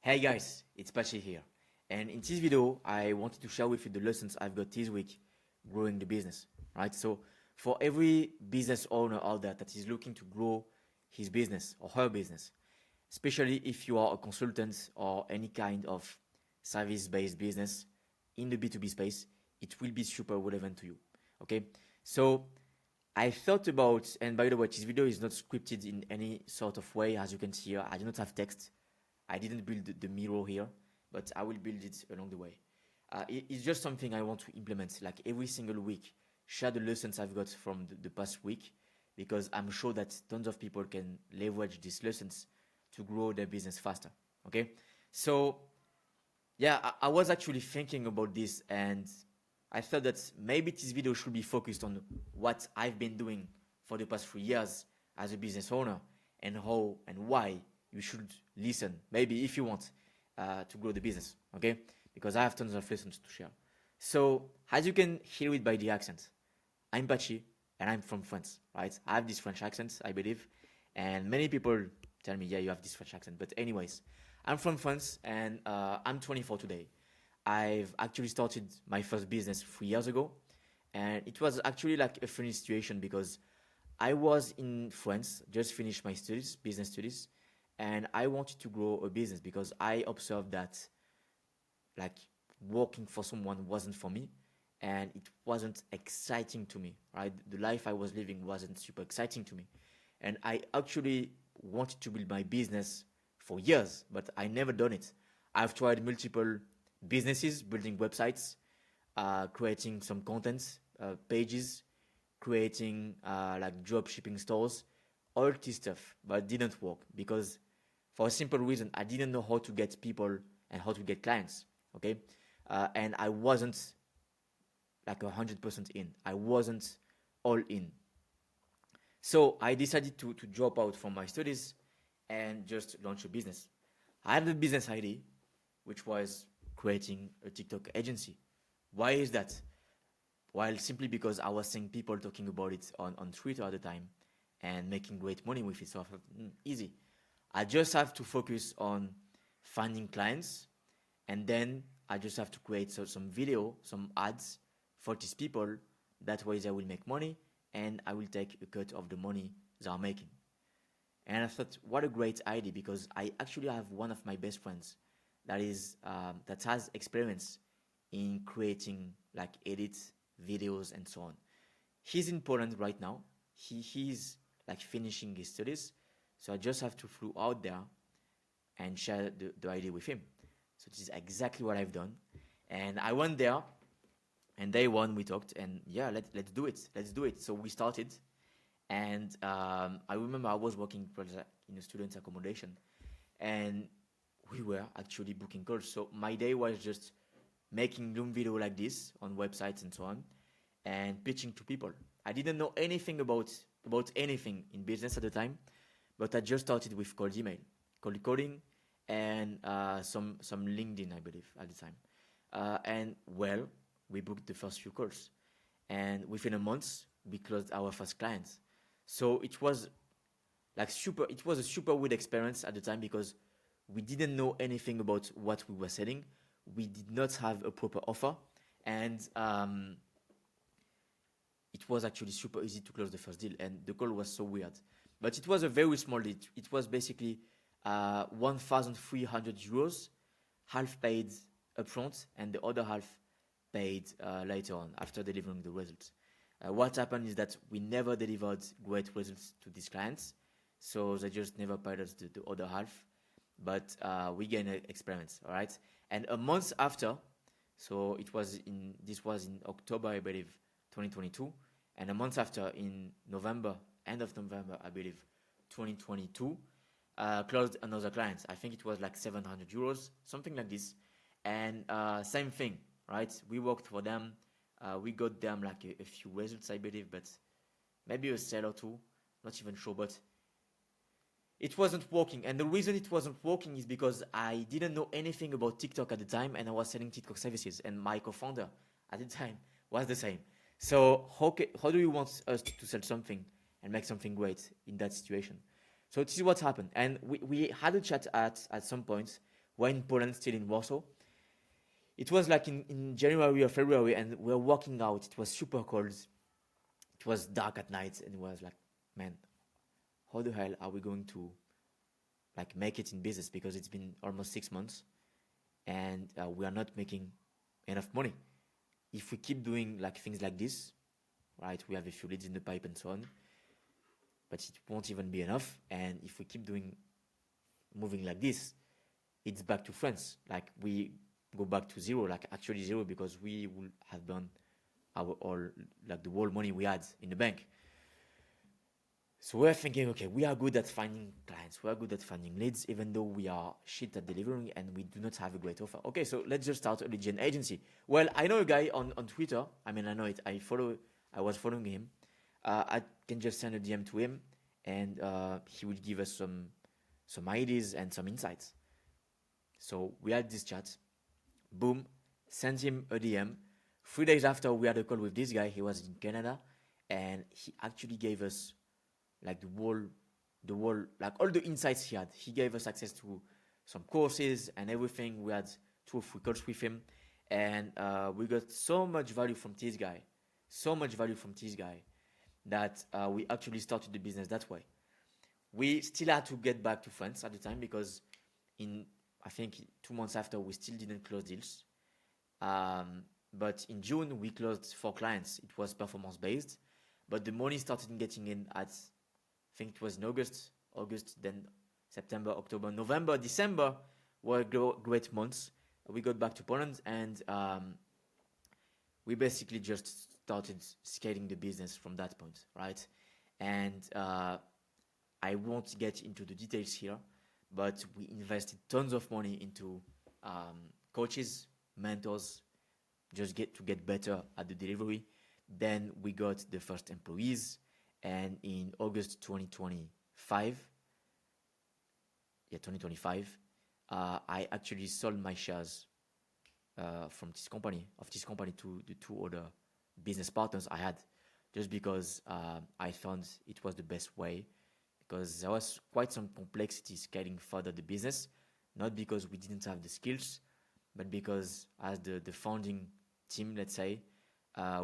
Hey guys, it's Pachi here. And in this video, I wanted to share with you the lessons I've got this week growing the business, right? So for every business owner out there that is looking to grow his business or her business, especially if you are a consultant or any kind of service-based business in the B2B space, it will be super relevant to you, okay? So I thought about, and by the way, this video is not scripted in any sort of way. As you can see here, I do not have text. I didn't build the mirror here, but I will build it along the way. It's just something I want to implement, like every single week, share the lessons I've got from the past week, because I'm sure that tons of people can leverage these lessons to grow their business faster, okay? So, yeah, I was actually thinking about this, and I thought that maybe this video should be focused on what I've been doing for the past 3 years as a business owner, and how and why you should listen, maybe if you want to grow the business, okay? Because I have tons of lessons to share. So, as you can hear it by the accent, I'm Pachi and I'm from France, right? I have this French accent, I believe, and many people tell me, yeah, you have this French accent. But anyways, I'm from France and I'm 24 today. I've actually started my first business 3 years ago, and it was actually like a funny situation because I was in France, just finished my studies, business studies, and I wanted to grow a business because I observed that like working for someone wasn't for me and it wasn't exciting to me, right? The life I was living wasn't super exciting to me. And I actually wanted to build my business for years, but I never done it. I've tried multiple businesses, building websites, creating some content, pages, creating like drop shipping stores, all this stuff, but it didn't work because for a simple reason, I didn't know how to get people and how to get clients. Okay, and I wasn't like 100% in. I wasn't all in. So I decided to drop out from my studies and just launch a business. I had a business idea, which was creating a TikTok agency. Why is that? Well, simply because I was seeing people talking about it on Twitter at the time and making great money with it. So I thought, easy. I just have to focus on finding clients, and then I just have to create some video, some ads for these people. That way they will make money and I will take a cut of the money they are making. And I thought, what a great idea, because I actually have one of my best friends that has experience in creating like edits, videos, and so on. He's in Poland right now. He's like finishing his studies, so I just have to flew out there and share the idea with him. So this is exactly what I've done, and I went there. And day one we talked, and yeah, let's do it. Let's do it. So we started, and I remember I was working in a student accommodation, and we were actually booking calls. So my day was just making Loom video like this on websites and so on, and pitching to people. I didn't know anything about anything in business at the time, but I just started with cold email, cold coding, and some LinkedIn, I believe, at the time. And well, we booked the first few calls, and within a month, we closed our first clients. So it was like super. It was a super weird experience at the time because we didn't know anything about what we were selling. We did not have a proper offer, and it was actually super easy to close the first deal, and the call was so weird. But it was a very small deal. It was basically 1,300 euros, half paid upfront, and the other half paid later on after delivering the results. What happened is that we never delivered great results to these clients, so they just never paid us the other half. But we gained experience, all right? And a month after, so this was in October, I believe, 2022, and a month after, in November, end of November, I believe, 2022, closed another client. I think it was like 700 euros, something like this, and same thing, right? We worked for them. We got them like a few results, I believe, but maybe a sale or two, not even sure, but it wasn't working. And the reason it wasn't working is because I didn't know anything about TikTok at the time, and I was selling TikTok services, and my co-founder at the time was the same. So how do you want us to sell something and make something great in that situation? So this is what happened. And we had a chat at some point we're in Poland, still in Warsaw. It was like in January or February, and we're walking out. It was super cold. It was dark at night, and it was like, man, how the hell are we going to like make it in business? Because it's been almost 6 months, and we are not making enough money. If we keep doing like things like this, right? We have a few leads in the pipe and so on, but it won't even be enough. And if we keep moving like this, it's back to France. Like we go back to zero, like actually zero, because we will have burned the whole money we had in the bank. So we're thinking, okay, we are good at finding clients, we are good at finding leads, even though we are shit at delivering and we do not have a great offer. Okay, so let's just start a lead gen agency. Well, I know a guy on Twitter. I mean, I know it. I was following him. I can just send a DM to him, and he would give us some ideas and some insights. So we had this chat. Boom, sent him a DM. 3 days after, we had a call with this guy. He was in Canada, and he actually gave us like the whole, like all the insights he had. He gave us access to some courses and everything. We had 2 or 3 calls with him, and we got so much value from this guy, that we actually started the business that way. We still had to get back to France at the time, because I think 2 months after, we still didn't close deals. But in June, we closed 4 clients. It was performance based, but the money started getting in at, I think it was in August, then September, October, November, December were great months. We got back to Poland, and we basically just started scaling the business from that point, right? And I won't get into the details here, but we invested tons of money into coaches, mentors, just to get better at the delivery. Then we got the first employees, and in August 2025, I actually sold my shares from this company to the 2 other business partners I had, just because I found it was the best way, because there was quite some complexity scaling further the business, not because we didn't have the skills, but because as the founding team, let's say,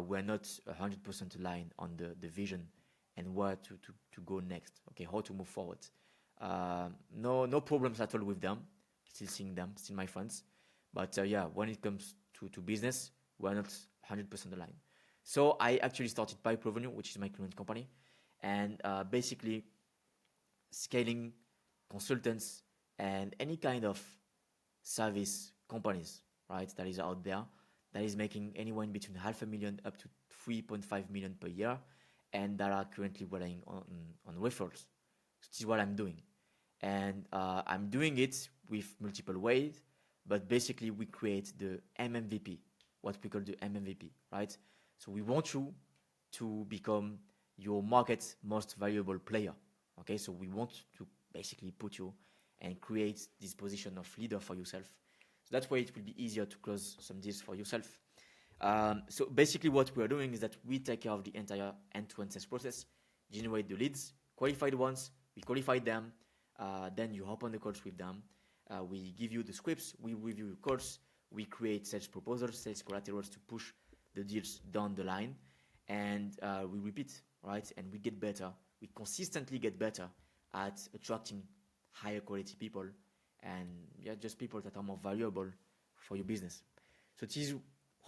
we're not 100% aligned on the vision and where to go next. Okay, how to move forward. No problems at all with them. Still seeing them, still my friends. But yeah, when it comes to business, we're not 100% aligned. So I actually started PipeRevenue, which is my current company, and basically scaling consultants and any kind of service companies, right, that is out there, that is making anywhere between $500,000 up to $3.5 million per year, and that are currently relying on referrals. So this is what I'm doing, and I'm doing it with multiple ways, but basically we create the MMVP, what we call the MMVP, right? So we want you to become your market's most valuable player. Okay, so we want to basically put you and create this position of leader for yourself. So that way it will be easier to close some deals for yourself. So basically what we are doing is that we take care of the entire end-to-end sales process, generate the leads, qualified ones, we qualify them, then you hop on the calls with them, we give you the scripts, we review your calls, we create sales proposals, sales collaterals to push the deals down the line, and we repeat, right? And we get better, we consistently get better at attracting higher quality people, and just people that are more valuable for your business. So this is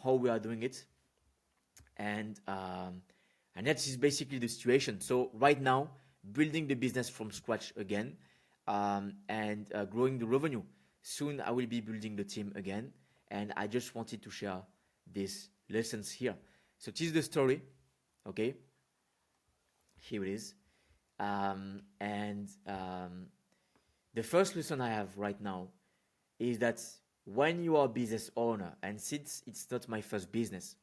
how we are doing it, and that is basically the situation. So right now, building the business from scratch again, and growing the revenue. Soon I will be building the team again, and I just wanted to share these lessons here. So this is the story, okay? Here it is, the first lesson I have right now is that when you are a business owner, and since it's not my first business,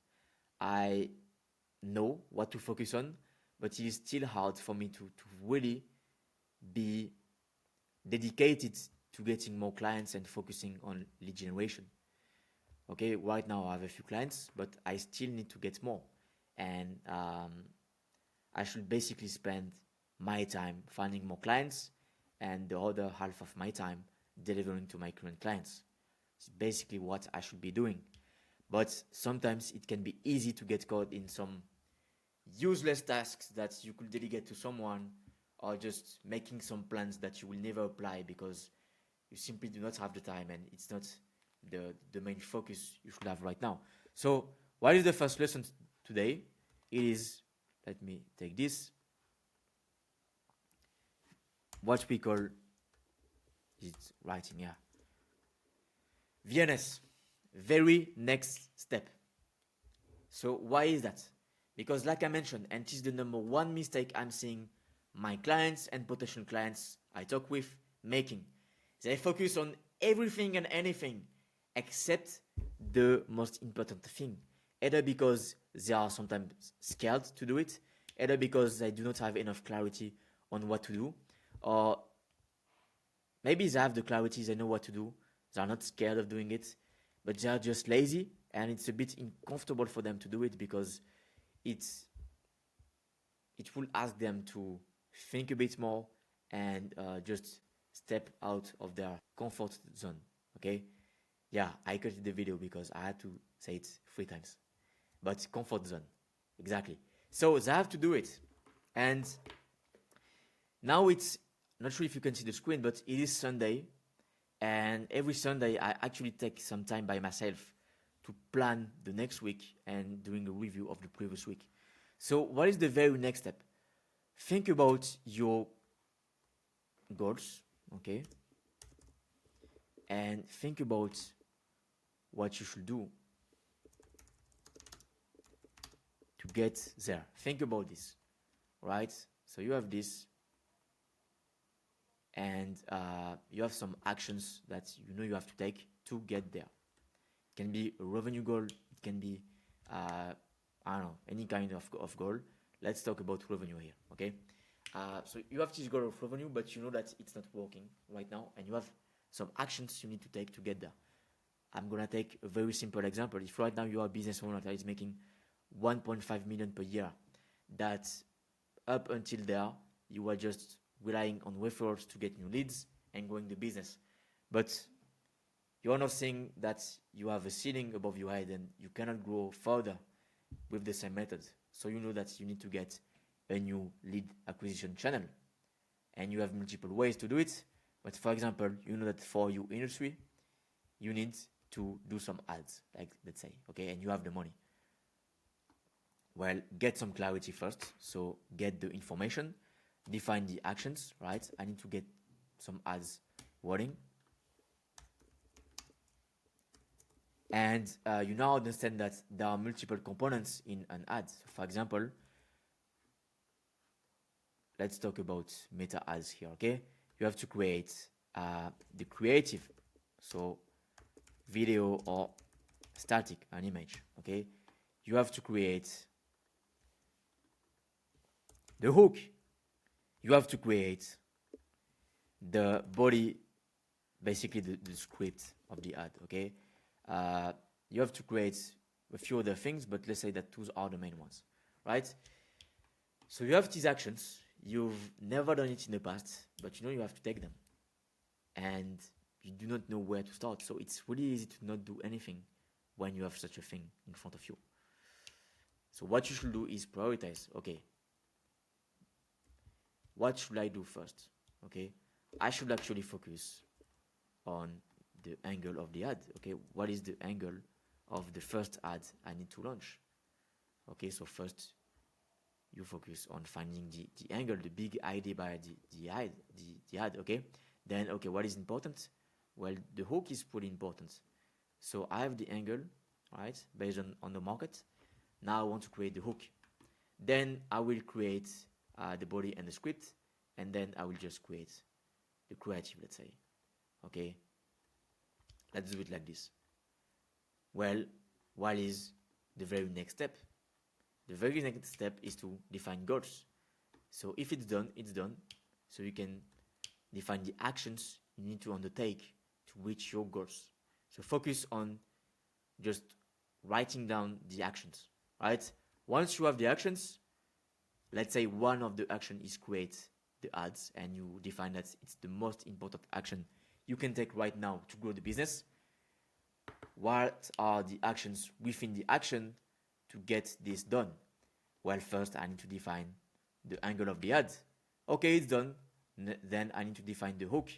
I know what to focus on, but it is still hard for me to really be dedicated to getting more clients and focusing on lead generation. Okay, right now I have a few clients, but I still need to get more, and I should basically spend my time finding more clients, and the other half of my time delivering to my current clients. It's basically what I should be doing. But sometimes it can be easy to get caught in some useless tasks that you could delegate to someone, or just making some plans that you will never apply because you simply do not have the time and it's not the main focus you should have right now. So what is the first lesson today? It is, let me take this, what we call, is it writing, yeah, VNS, very next step. So why is that? Because like I mentioned, and this is the number one mistake I'm seeing my clients and potential clients I talk with making. They focus on everything and anything except the most important thing. Either because they are sometimes scared to do it, either because they do not have enough clarity on what to do, or maybe they have the clarity, they know what to do, they are not scared of doing it, but they are just lazy, and it's a bit uncomfortable for them to do it because it will ask them to think a bit more and just step out of their comfort zone. Okay, yeah, I cut the video because I had to say it 3 times, but comfort zone, exactly. So they have to do it, and now it's not sure if you can see the screen, but it is Sunday, and every Sunday I actually take some time by myself to plan the next week and doing a review of the previous week. So what is the very next step? Think about your goals, okay? And think about what you should do to get there. Think about this, right? So you have this, and you have some actions that you know you have to take to get there. It can be a revenue goal, it can be, I don't know, any kind of goal. Let's talk about revenue here, okay? So you have this goal of revenue, but you know that it's not working right now, and you have some actions you need to take to get there. I'm gonna take a very simple example. If right now you are a business owner that is making 1.5 million per year, that up until there, you are just relying on referrals to get new leads and growing the business. But you are not saying that you have a ceiling above your head and you cannot grow further with the same method. So you know that you need to get a new lead acquisition channel, and you have multiple ways to do it. But for example, you know that for your industry, you need to do some ads, like let's say, okay, and you have the money. Well, get some clarity first. So get the information, define the actions, right? I need to get some ads running. And you now understand that there are multiple components in an ad. So for example, let's talk about meta ads here, okay? You have to create the creative, so video or static, an image, okay? You have to create the hook. You have to create the body, basically the script of the ad, okay? You have to create a few other things, but let's say that those are the main ones, right? So you have these actions. You've never done it in the past, but you know you have to take them. And you do not know where to start. So it's really easy to not do anything when you have such a thing in front of you. So what you should do is prioritize. Okay, what should I do first? Okay, I should actually focus on the angle of the ad. Okay, what is the angle of the first ad I need to launch? Okay, so first you focus on finding the angle, the big idea by the ad, okay? Then, okay, what is important? Well, the hook is pretty important. So I have the angle, right, based on the market. Now I want to create the hook. Then I will create the body and the script, and then I will just create the creative, let's say, okay? Let's do it like this. Well, what is the very next step? The very next step is to define goals. So if it's done, it's done. So you can define the actions you need to undertake to reach your goals. So focus on just writing down the actions, right? Once you have the actions, let's say one of the action is create the ads, and you define that it's the most important action you can take right now to grow the business. What are the actions within the action to get this done? Well, first I need to define the angle of the ad. Okay, it's done. Then I need to define the hook,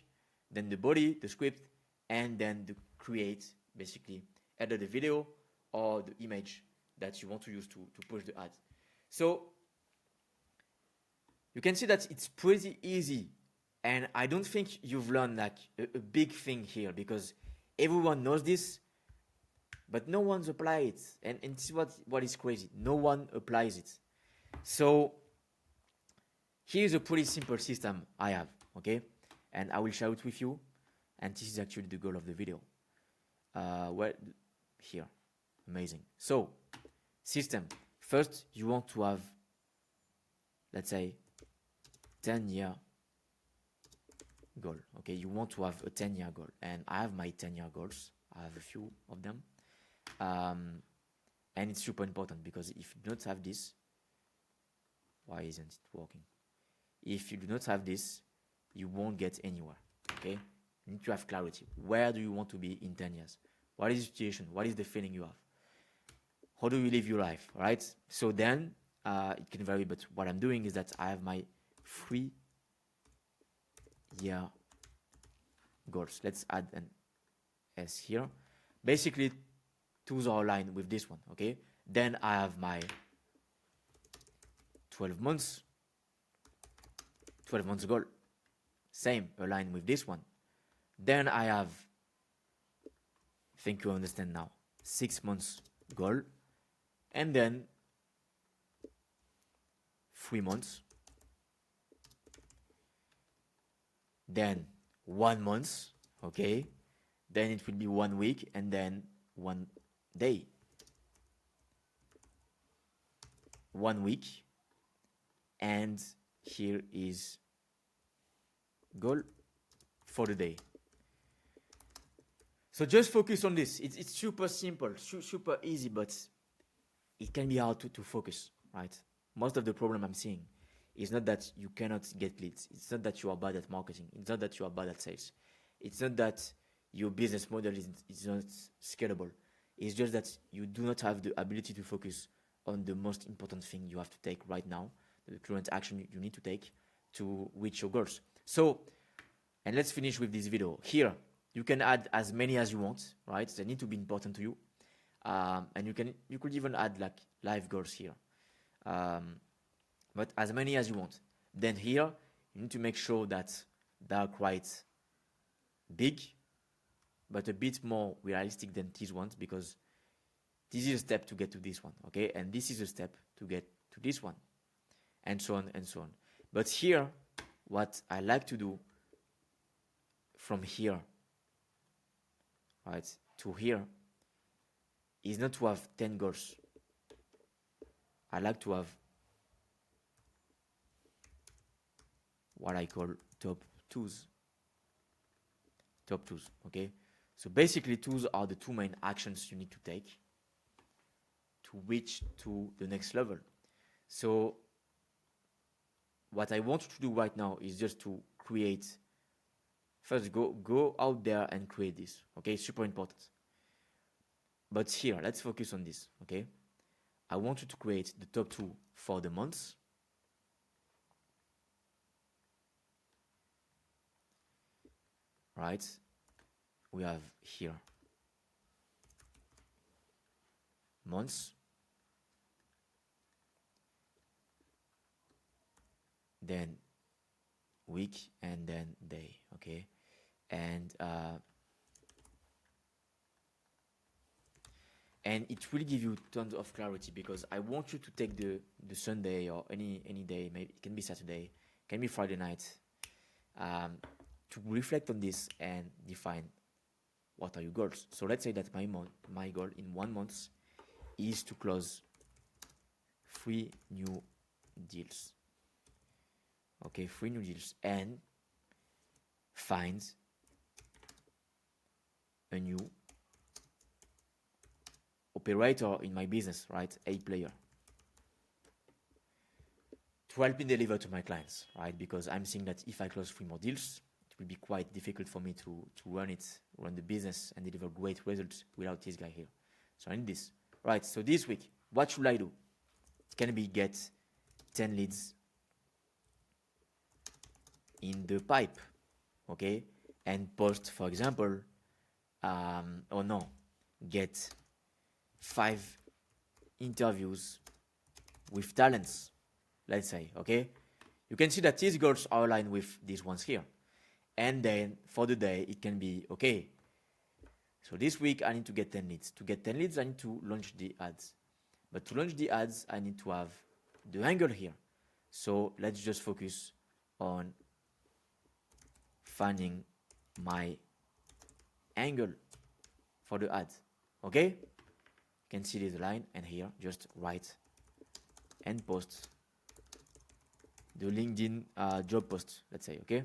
then the body, the script, and then the create, basically, either the video or the image that you want to use to push the ad. So you can see that it's pretty easy, and I don't think you've learned like a big thing here, because everyone knows this, but no one's applied it. And this is what is crazy. No one applies it. So here's a pretty simple system I have, okay? And I will share it with you. And this is actually the goal of the video. Well, here, amazing. So, system. First, you want to have, let's say, 10-year goal. Okay, you want to have a 10-year goal. And I have my 10-year goals. I have a few of them. And it's super important, because if you do not have this, why isn't it working? If you do not have this, you won't get anywhere. Okay, you need to have clarity. Where do you want to be in 10 years? What is the situation? What is the feeling you have? How do you live your life? Right? So then it can vary, but what I'm doing is that I have my 3-year goals. Let's add an S here. Basically, tools are aligned with this one. Okay, then I have my 12 months goal, same, aligned with this one. Then I have, I think you understand now, 6 months goal, and then 3 months, then 1 month, okay, then it will be 1 week, and then 1 day, 1 week, and here is goal for the day. So just focus on this. It's super simple, super easy, but it can be hard to focus, right? Most of the problem I'm seeing is not that you cannot get leads. It's not that you are bad at marketing. It's not that you are bad at sales. It's not that your business model is not scalable. It's just that you do not have the ability to focus on the most important thing you have to take right now, the current action you need to take to reach your goals. So, and let's finish with this video. Here, you can add as many as you want, right? They need to be important to you. And you could even add like live goals here. But as many as you want. Then here, you need to make sure that they are quite big, but a bit more realistic than these ones, because this is a step to get to this one, okay? And this is a step to get to this one, and so on and so on. But here, what I like to do from here, right, to here, is not to have 10 goals. I like to have what I call top twos. Top twos, okay? So basically, twos are the 2 main actions you need to take to reach to the next level. So what I want you to do right now is just to create, first go out there and create this, okay? Super important. But here, let's focus on this, okay? I want you to create the top 2 for the months. Right? We have here months, then week, and then day, okay? And it will give you tons of clarity, because I want you to take the Sunday or any day, maybe it can be Saturday, can be Friday night, to reflect on this and define what are your goals. So let's say that my goal in 1 month is to close 3 new deals. Okay, 3 new deals, and find a new operator in my business, right? A player, to help me deliver to my clients, right? Because I'm seeing that if I close 3 more deals, it it will be quite difficult for me to run the business and deliver great results without this guy here. So I need this. Right, so this week, what should I do? It can be get 10 leads in the pipe, okay? And post, for example, or no, get 5 interviews with talents, let's say, okay? You can see that these goals are aligned with these ones here. And then for the day, it can be, okay, so this week I need to get 10 leads. To get 10 leads, I need to launch the ads. But to launch the ads, I need to have the angle here. So let's just focus on finding my angle for the ads, okay? You can see this line, and here just write and post the LinkedIn job post, let's say, okay?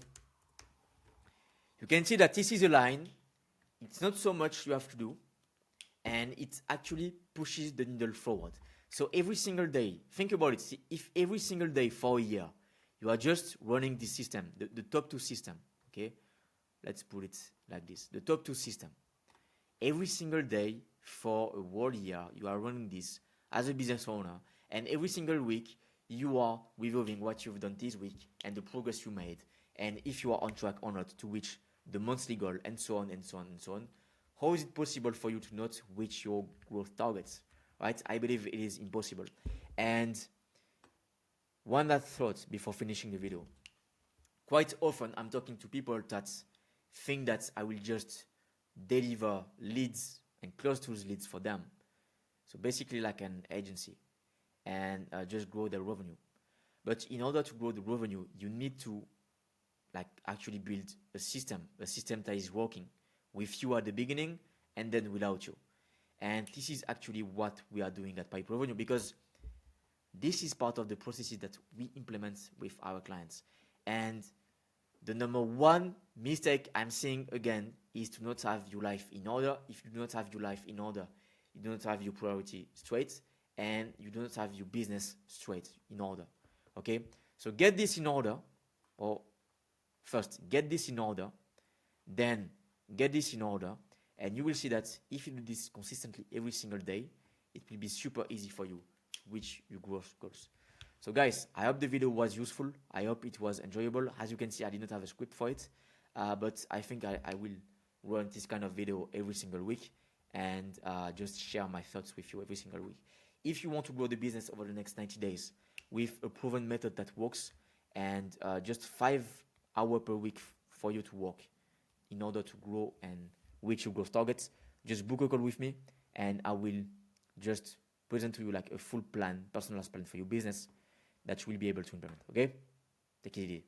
You can see that this is a line. It's not so much you have to do, and it actually pushes the needle forward. So every single day, think about it. See, if every single day for a year, you are just running this system, the top 2 system, okay? Let's put it like this, the top 2 system. Every single day for a whole year, you are running this as a business owner, and every single week, you are reviewing what you've done this week and the progress you made, and if you are on track or not to reach the monthly goal, and so on and so on and so on. How is it possible for you to not reach your growth targets, right? I believe it is impossible. And one last thought before finishing the video. Quite often, I'm talking to people that think that I will just deliver leads and close those leads for them. So basically like an agency, and just grow the revenue. But in order to grow the revenue, you need to actually build a system that is working with you at the beginning and then without you. And this is actually what we are doing at PipeRevenue, because this is part of the processes that we implement with our clients. And the number one mistake I'm seeing again is to not have your life in order. If you do not have your life in order, you do not have your priority straight, and you do not have your business straight in order. Okay? So get this in order, or first get this in order, then get this in order, and you will see that if you do this consistently every single day, it will be super easy for you to reach your growth goals. So guys, I hope the video was useful. I hope it was enjoyable. As you can see, I did not have a script for it, but I think I will run this kind of video every single week, and just share my thoughts with you every single week. If you want to grow the business over the next 90 days with a proven method that works, and just 5 hours per week for you to work in order to grow and reach your growth targets, just book a call with me, and I will just present to you like a full plan, personalized plan for your business that you will be able to implement. Okay? Take it easy.